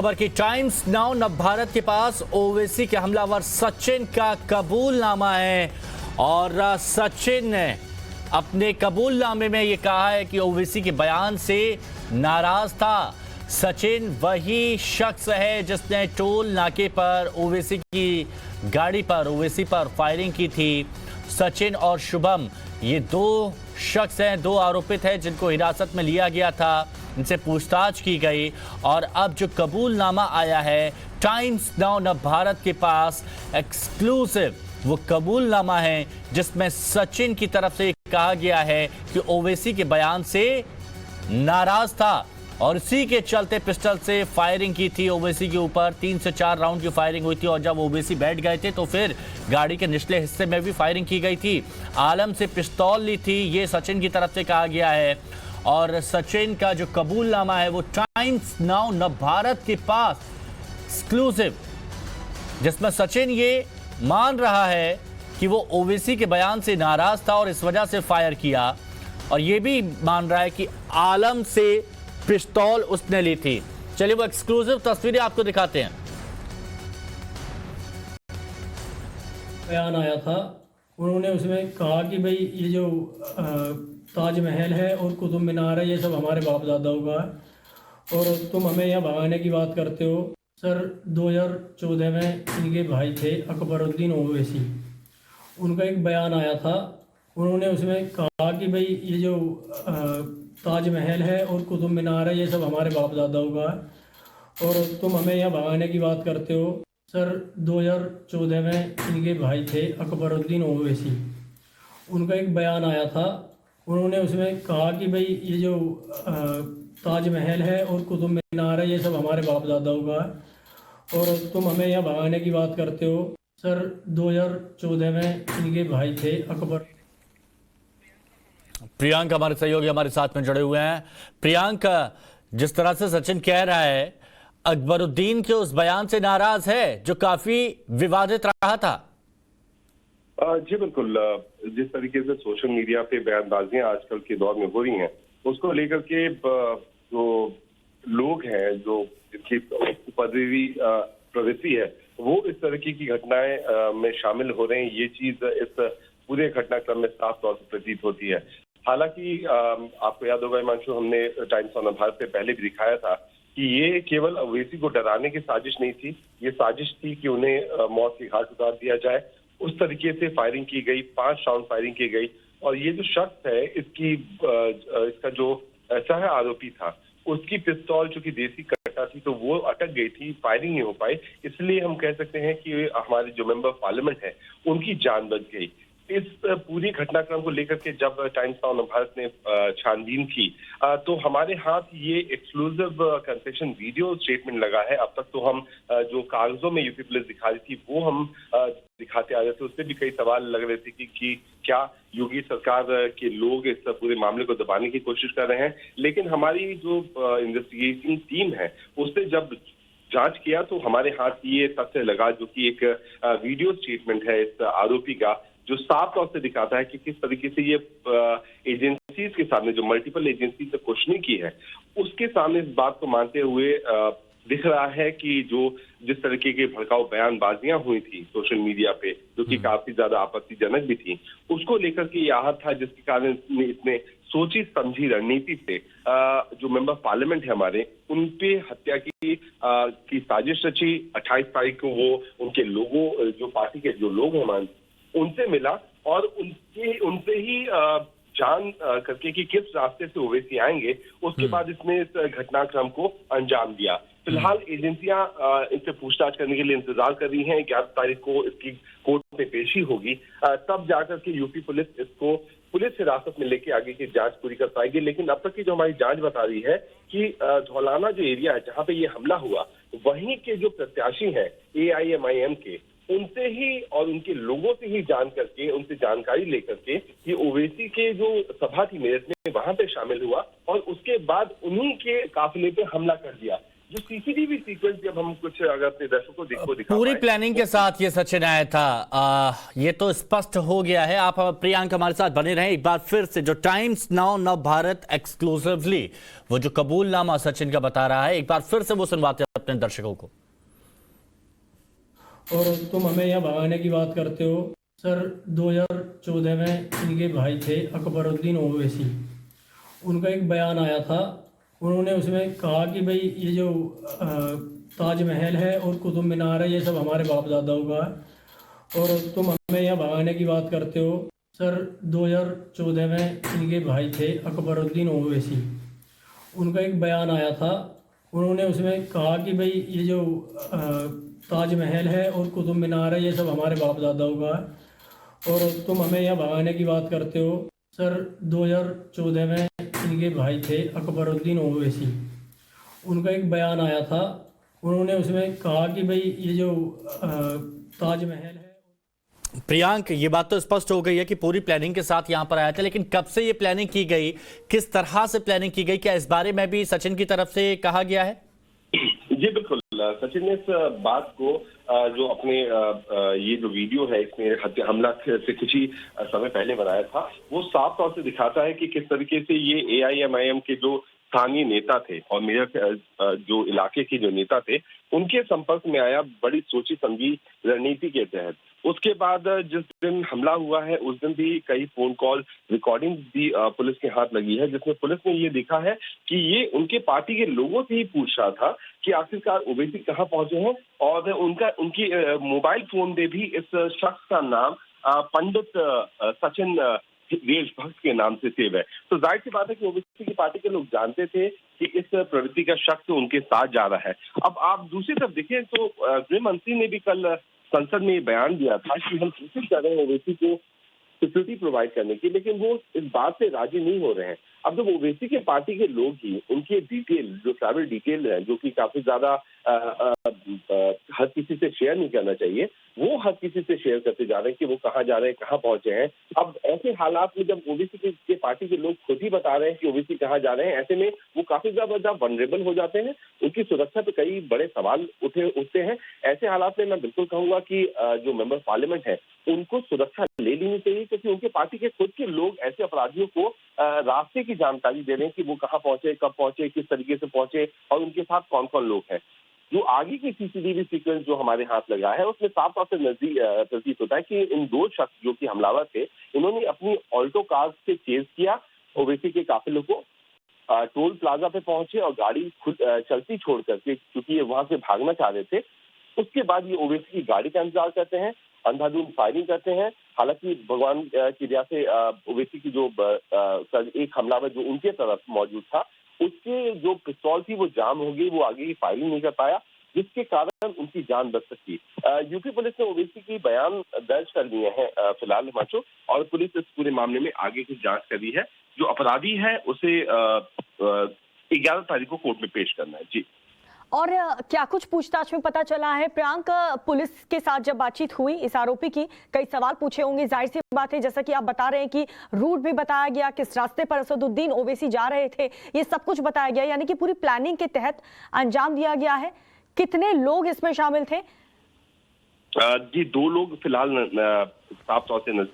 खबर की times now नव भारत के पास ओवैसी के हमलावर सचिन का कबूलनामा है और सचिन ने अपने कबूलनामे में ये कहा है कि ओवैसी के बयान से नाराज था। सचिन वही शख्स है जिसने टोल नाके पर ओवैसी की गाड़ी पर ओवैसी पर फायरिंग की थी। सचिन और शुभम ये दो शख्स हैं, दो आरोपित हैं जिनको हिरासत में लिया गया था, इनसे पूछताछ की गई और अब जो कबूलनामा आया है टाइम्स नाउ नव भारत के पास एक्सक्लूसिव वो कबूलनामा है जिसमें सचिन की तरफ से कहा गया है कि ओवैसी के बयान से नाराज था और इसी के चलते पिस्टल से फायरिंग की थी ओवैसी के ऊपर। 3 से 4 राउंड की फायरिंग हुई थी और जब ओवैसी बैठ गए थे तो फिर गाड़ी के निचले हिस्से में भी फायरिंग की गई थी। आलम से पिस्तौल ली थी, ये सचिन की तरफ से कहा गया है और सचिन का जो कबूलनामा है वो टाइम्स नाउ नव भारत के पास एक्सक्लूसिव, जिसमें सचिन ये मान रहा है कि वो ओवैसी के बयान से नाराज था और इस वजह से फायर किया और ये भी मान रहा है कि आलम से पिस्तौल उसने ली थी। चलिए वो एक्सक्लूसिव तस्वीरें आपको दिखाते हैं। बयान आया था, उन्होंने उसमें कहा कि भाई ये जो ताजमहल है और कुतुब मीनार है ये सब हमारे बाप दादाओं का है और तुम हमें यहाँ भगाने की बात करते हो। सर 2014 में इनके भाई थे अकबरुद्दीन ओवैसी, उनका एक बयान आया था, उन्होंने उसमें कहा कि भाई ये जो ताजमहल है और कुतुब मीनार है ये सब हमारे बाप दादाओं का है और तुम हमें यहाँ भगाने की बात करते हो। सर 2014 में इनके भाई थे अकबरुद्दीन ओवैसी, उनका एक बयान आया था, उन्होंने उसमें कहा कि भाई ये जो ताजमहल है और कुतुब मीनार है ये सब हमारे बाप दादाओं का है और तुम हमें यहाँ भगाने की बात करते हो। सर 2014 में इनके भाई थे अकबर। प्रियांक हमारे सहयोगी हमारे साथ में जुड़े हुए हैं। प्रियांक, जिस तरह से सचिन कह रहा है अकबरुद्दीन के उस बयान से नाराज है जो काफी विवादित रहा था। जी बिल्कुल, जिस तरीके से सोशल मीडिया पे बयानबाजियां आजकल के दौर में हो रही हैं उसको लेकर के जो लोग हैं, जो जिनकी उपद्रवी प्रवृत्ति है, वो इस तरीके की घटनाएं में शामिल हो रहे हैं। ये चीज इस पूरे घटनाक्रम में साफ तौर से प्रतीत होती है। हालांकि आपको याद होगा हिमांशु, हमने टाइम्स ऑफ भारत पे पहले भी दिखाया था कि ये केवल ओवैसी को डराने की साजिश नहीं थी, ये साजिश थी कि उन्हें मौत के घाट उतार दिया जाए। उस तरीके से फायरिंग की गई, 5 राउंड फायरिंग की गई और ये जो शख्स है इसका जो सह आरोपी था उसकी पिस्तौल चूंकि देसी कट्टा थी तो वो अटक गई थी, फायरिंग नहीं हो पाई। इसलिए हम कह सकते हैं कि हमारे जो मेंबर पार्लियामेंट है उनकी जान बच गई। इस पूरी घटनाक्रम को लेकर के जब टाइम्स ऑफ भारत ने छानबीन की तो हमारे हाथ ये एक्सक्लूसिव कंसेशन वीडियो स्टेटमेंट लगा है। अब तक तो हम जो कागजों में यूपी पुलिस दिखा रही थी वो हम दिखाते आ रहे थे, उससे भी कई सवाल लग रहे थे कि क्या योगी सरकार के लोग इस पूरे मामले को दबाने की कोशिश कर रहे हैं। लेकिन हमारी जो इन्वेस्टिगेटिंग टीम है उसने जब जांच किया तो हमारे हाथ ये तथ्य लगा जो कि एक वीडियो स्टेटमेंट है इस आरोपी का, जो साफ तौर से दिखाता है कि किस तरीके से ये एजेंसीज के सामने, जो मल्टीपल एजेंसी से क्वेश्चनिंग की है उसके सामने इस बात को मानते हुए दिख रहा है कि जिस तरीके के भड़काऊ बयानबाजियां हुई थी सोशल मीडिया पे जो कि काफी ज्यादा आपत्तिजनक भी थी, उसको लेकर के ये आहत था, जिसके कारण इतने सोची समझी रणनीति से जो मेंबर पार्लियामेंट है हमारे, उन पे हत्या की साजिश रची। 28 तारीख को वो उनके लोगों, जो पार्टी के जो लोग हैं उनसे मिला और उनसे ही जान करके कि किस रास्ते से ओवैसी आएंगे, उसके बाद इसने इस घटनाक्रम को अंजाम दिया। फिलहाल एजेंसियां इनसे पूछताछ करने के लिए इंतजार कर रही हैं। 11 तारीख को इसकी कोर्ट में पेशी होगी, तब जाकर के यूपी पुलिस इसको पुलिस हिरासत में लेके आगे की जांच पूरी कर पाएगी। लेकिन अब तक की जो हमारी जांच बता रही है कि धौलाना जो एरिया है जहां पे ये हमला हुआ, वहीं के जो प्रत्याशी हैं AIMIM के, उनसे ही और उनके लोगों से ही जान करके, उनसे जानकारी लेकर के ये ओवैसी के जो सभा थी मेरठ में वहां पे शामिल हुआ और उसके बाद उन्हीं के काफिले पे हमला कर दिया। जो सीसीटीवी सीक्वेंस जब हम कुछ अगर अपने दर्शकों को दिखा पूरी प्लानिंग के साथ ये सचिन आया था, ये तो स्पष्ट हो गया है। आप प्रियांक हमारे साथ बने रहें। एक बार फिर से जो टाइम्स नाउ नव भारत एक्सक्लूसिवली वो जो कबूलनामा सचिन का बता रहा है, एक बार फिर से वो सुनवाते हैं। अपने दर्शकों को। और तुम हमें यहाँ भगाने की बात करते हो। सर 2014 में इनके भाई थे अकबरुद्दीन ओवैसी, उनका एक बयान आया था। उन्होंने उसमें कहा कि भाई ये जो ताजमहल है और कुतुब मीनार है ये सब हमारे बाप दादाओं का है, और तुम हमें यहाँ भगाने की बात करते हो। सर 2014 में इनके भाई थे अकबरुद्दीन ओवैसी, उनका एक बयान आया था। उन्होंने उसमें कहा कि भाई ये जो ताजमहल है और कुतुब मीनार है ये सब हमारे बाप दादाओं का है, और तुम हमें यहाँ भगाने की बात करते हो। सर 2014 में इनके भाई थे अकबरुद्दीन ओवैसी, उनका एक बयान आया था। उन्होंने उसमें कहा कि भाई ये जो ताजमहल है। प्रियांक, ये बात तो स्पष्ट हो गई है कि पूरी प्लानिंग के साथ यहां पर आया था, लेकिन कब से ये प्लानिंग की गई, किस तरह से प्लानिंग की गई, क्या इस बारे में भी सचिन की तरफ से कहा गया है? जी बिल्कुल, सचिन ने इस बात को जो अपने ये जो वीडियो है इसमें हमला से कुछ ही समय पहले बनाया था, वो साफ तौर से दिखाता है कि किस तरीके से ये AIMIM के जो स्थानीय नेता थे और मेयर जो इलाके के जो नेता थे उनके संपर्क में आया बड़ी सोची समझी रणनीति के तहत। उसके बाद जिस दिन हमला हुआ है उस दिन भी कई फोन कॉल रिकॉर्डिंग भी पुलिस के हाथ लगी है, जिसमें पुलिस ने ये देखा है कि ये उनके पार्टी के लोगों से ही पूछ रहा था कि आखिरकार ओवैसी कहाँ पहुंचे हैं, और उनकी मोबाइल फोन में भी इस शख्स का नाम पंडित सचिन देशभक्त के नाम से सेव है। तो जाहिर सी बात है कि ओवैसी की पार्टी के लोग जानते थे कि इस प्रवृत्ति का शख्स उनके साथ जा रहा है। अब आप दूसरी तरफ देखें तो गृह मंत्री ने भी कल संसद में बयान दिया था कि हम कोशिश कर रहे हैं ओवैसी को सिक्योरिटी प्रोवाइड करने की, लेकिन वो इस बात से राजी नहीं हो रहे हैं। अब जब ओवैसी के पार्टी के लोग ही उनके डिटेल जो ट्रैवल डिटेल है जो कि काफी ज्यादा हर किसी से शेयर नहीं करना चाहिए, वो हर किसी से शेयर करते जा रहे हैं कि वो कहाँ जा रहे हैं, कहाँ पहुंचे हैं। अब ऐसे हालात में जब ओवैसी के पार्टी के लोग खुद ही बता रहे हैं कि ओवैसी कहाँ जा रहे हैं, ऐसे में वो काफी ज्यादा वनरेबल हो जाते हैं, उनकी सुरक्षा पे कई बड़े सवाल उठते हैं। ऐसे हालात में मैं बिल्कुल कहूंगा कि जो मेंबर पार्लियामेंट है उनको सुरक्षा ले लेनी चाहिए, क्योंकि उनके पार्टी के खुद के लोग ऐसे अपराधियों को रास्ते की जानकारी दे रहे हैं कि वो कहाँ पहुंचे, कब पहुंचे, किस तरीके से पहुंचे और उनके साथ कौन कौन लोग हैं। जो आगे की CCTV सीक्वेंस जो हमारे हाथ लगा है उसमें साफ तौर से प्रतीत होता है कि इन दो शख्स जो कि हमलावर थे उन्होंने अपनी ऑल्टो कार से चेज किया ओवैसी के काफिलों को, टोल प्लाजा पे पहुंचे और गाड़ी खुद चलती छोड़ करके, क्योंकि ये वहां से भागना चाह रहे थे। उसके बाद ये ओवैसी की गाड़ी का इंतजार करते हैं, अंधाधुंध फायरिंग करते हैं। हालांकि भगवान की दया से ओवैसी की जो एक हमलावर जो उनके तरफ मौजूद था उसके जो पिस्तौल थी वो जाम हो गई, वो आगे की फायरिंग नहीं कर पाया, जिसके कारण उनकी जान बच सकती। यूपी पुलिस ने ओवैसी की बयान दर्ज कर लिए हैं फिलहाल हिमाचल, और पुलिस इस पूरे मामले में आगे की जांच कर रही है। जो अपराधी है उसे 11 तारीख को कोर्ट में पेश करना है। जी। और क्या कुछ पूछताछ में पता चला है प्रियांक? पुलिस के साथ जब बातचीत हुई इस आरोपी की, कई सवाल पूछे होंगे, जाहिर सी बात है, जैसा कि आप बता रहे हैं कि रूट भी बताया गया, किस रास्ते पर असदुद्दीन ओवैसी जा रहे थे, ये सब कुछ बताया गया, यानी कि पूरी प्लानिंग के तहत अंजाम दिया गया है। कितने लोग इसमें शामिल थे? जी 2 लोग फिलहाल साफ तौर से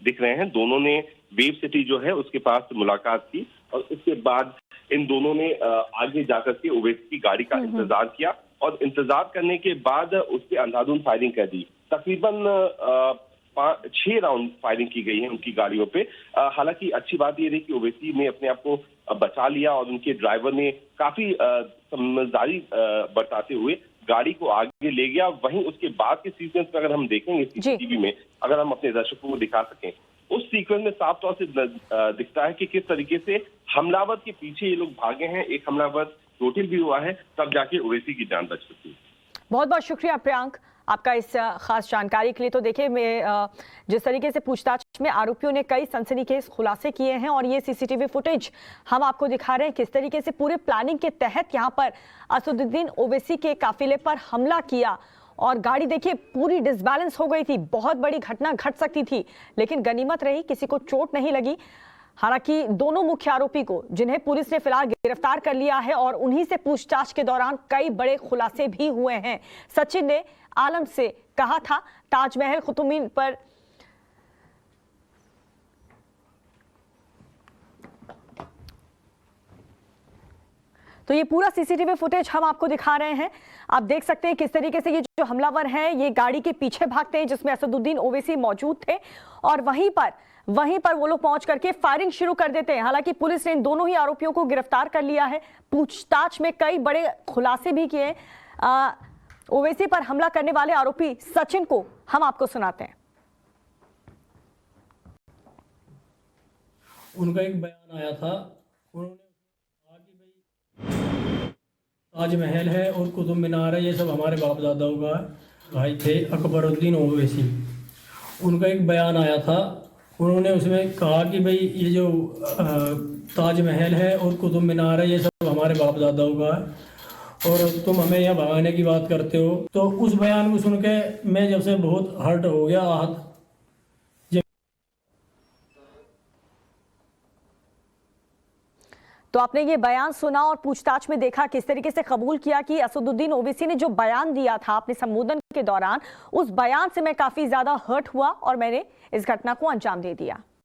दिख रहे हैं। दोनों ने वेव सिटी जो है उसके पास मुलाकात की और उसके बाद इन दोनों ने आगे जाकर के ओवैसी की गाड़ी का इंतजार किया और इंतजार करने के बाद उस पर अंधाधुंध फायरिंग कर दी। तकरीबन 6 राउंड फायरिंग की गई है उनकी गाड़ियों पे। हालांकि अच्छी बात ये रही कि ओवैसी ने अपने आप को बचा लिया और उनके ड्राइवर ने काफी समझदारी बरताते हुए गाड़ी को आगे ले गया। वहीं उसके बाद के सीक्वेंस में अगर हम देखेंगे CCTV में, अगर हम अपने दर्शकों को दिखा सकें, उस सीक्वेंस में साफ तौर से दिखता है कि किस तरीके से हमलावर के पीछे ये लोग भागे हैं। एक हमलावर चोटिल भी हुआ है, तब जाके ओवैसी की जान बच सकती है। बहुत बहुत शुक्रिया प्रियांक आपका इस खास जानकारी के लिए। तो देखिए, जिस तरीके से पूछताछ में आरोपियों ने कई सनसनीखेज खुलासे किए हैं और ये CCTV फुटेज हम आपको दिखा रहे हैं किस तरीके से पूरे प्लानिंग के तहत यहाँ पर असदुद्दीन ओवैसी के काफिले पर हमला किया। और गाड़ी देखिए पूरी डिसबैलेंस हो गई थी, बहुत बड़ी घटना घट सकती थी, लेकिन गनीमत रही, किसी को चोट नहीं लगी। हालांकि दोनों मुख्य आरोपी को, जिन्हें पुलिस ने फिलहाल गिरफ्तार कर लिया है, और उन्हीं से पूछताछ के दौरान कई बड़े खुलासे भी हुए हैं। सचिन ने आलम से कहा था ताजमहल कुतुब मीनार पर तो ये पूरा सीसीटीवी फुटेज हम आपको दिखा रहे हैं। आप देख सकते हैं किस तरीके से ये जो हमलावर हैं ये गाड़ी के पीछे भागते हैं जिसमें असदुद्दीन ओवैसी मौजूद थे और वहीं पर वो लोग पहुंच करके फायरिंग शुरू कर देते हैं। हालांकि पुलिस ने इन दोनों ही आरोपियों को गिरफ्तार कर लिया है। पूछताछ में कई बड़े खुलासे भी किए। ओवैसी पर हमला करने वाले आरोपी सचिन को हम आपको सुनाते हैं। उनका एक बयान आया था, उन्होंने कहा कि भाई ताजमहल है और कुतुब मीनार है, ये सब हमारे बाप दादाओं का भाई थे अकबरुद्दीन ओवैसी। उनका एक बयान आया था, उन्होंने उसमें कहा कि भाई ये जो ताजमहल है और कुतुब मीनार है, ये सब हमारे बाप दादाओं का है और तुम हमें यहाँ भगाने की बात करते हो। तो उस बयान को सुन के मैं जब से बहुत हर्ट हो गया, आहत। तो आपने ये बयान सुना और पूछताछ में देखा किस तरीके से कबूल किया कि असदुद्दीन ओवैसी ने जो बयान दिया था अपने संबोधन के दौरान, उस बयान से मैं काफी ज्यादा हर्ट हुआ और मैंने इस घटना को अंजाम दे दिया।